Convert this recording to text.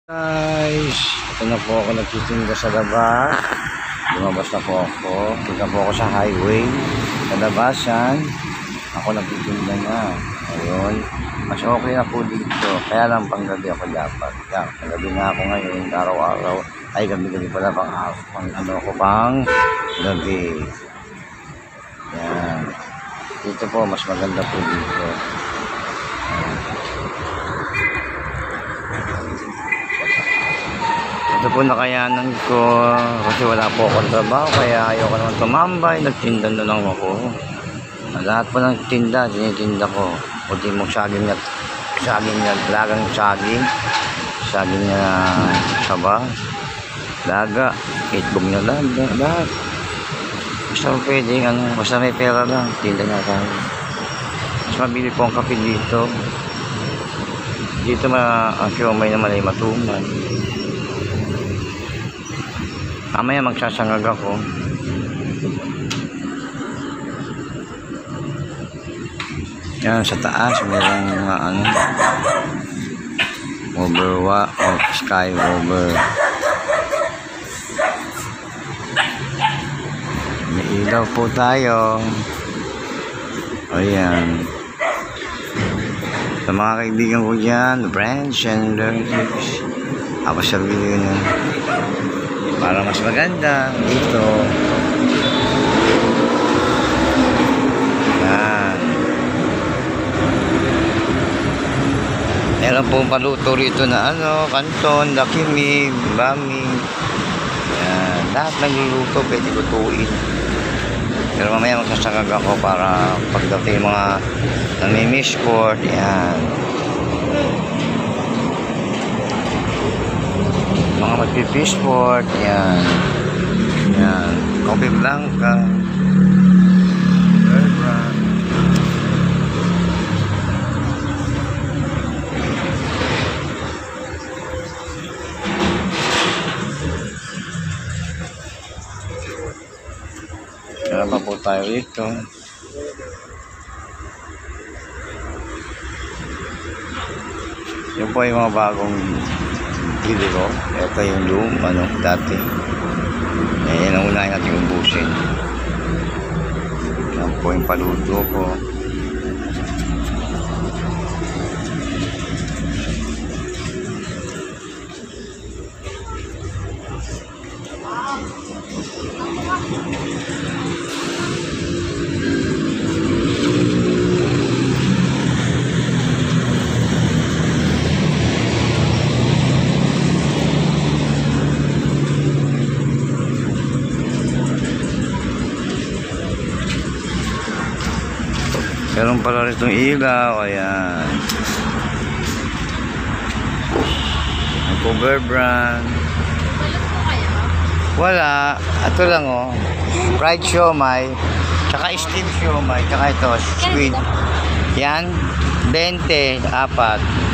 Guys, ito na po ako nagtitinda sa labas. Lumabas na po ako. Tignan po ako sa highway. Sa labasan, ako nagtitinda na. Ayun. Mas okay na po dito. Kaya lang panggabi ako dapat. Yan, panggabi na ako ngayon. Araw-araw. Ay, gabi-gabi pala pang gabi. Yan. Dito po, mas maganda po dito. Ito po nakayanan ko kasi wala po akong trabaho kaya ayaw ko naman tumambay, nagtinda na lang ako. Lahat po ng tinda, tinitinda ko. Puti mong saging na lagang saging na saba, laga, itlog na lahat. Basta pwede, basta may pera lang, tinda na tayo. Mas mabili po ang kape dito. Dito ang siomay naman ay matuman. Mamaya magsasangag ako. Yan sa taas mayroong mga sky over. May ilaw po tayo. Ayan. Sa mga kaibigan ko dyan, friends and relatives, ako sa video na para mas maganda dito. Yan. Meron pong paluto rito na kanton, lakimig, bami. Yan. Lahat nagluluto, pwede lutuin. Pero mamaya magsasangag ako para pagdating mga nami-misport. Yan. Mga magpipisport. Yan. Yan. Kopi Blanca. Meron pa po tayo dito. Yung po yung mga bagong pili ko. Ito yung dati. Yan ang unahin natin umbusin. Yan po yung paluto ko. Meron pala itong ilaw. Ayan. Ang cover brand. Wala. Ito lang fried siomay. Tsaka steamed siomay. Tsaka ito squid. Yan. 20. 4.